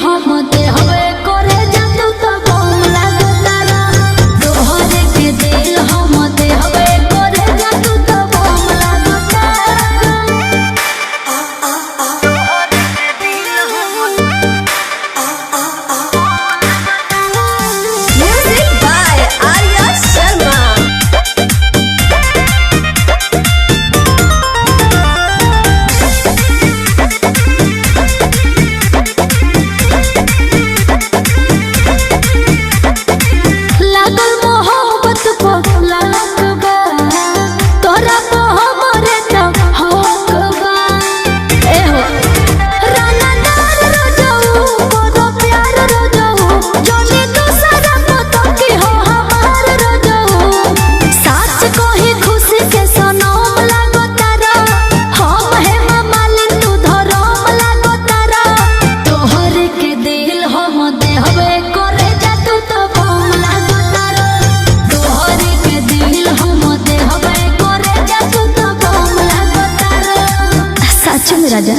हम दे हवे करे जातू तो कम लागतारा तोहरे के दिल हम दे हवे करे जातू तो कम लागतारा Music by Arya Sharma. लागल मोहब्बत को लालक बा तोरा को हमरे तो हक बा ए हो राना नार रो जाऊ कोनो प्यार रो जाऊ जोनी दूसरा को तो की हो हमार रो जाऊ सच कही खुशी के सनम लागो तारा हम है मालिक तू धरम लागो तारा तोहरे के दिल हम दे हवे करे जा तू तो कम लागो तारा तोहरे के दिल हम दे हवे करे जा तू तो कम लागो तारा सच में राजा।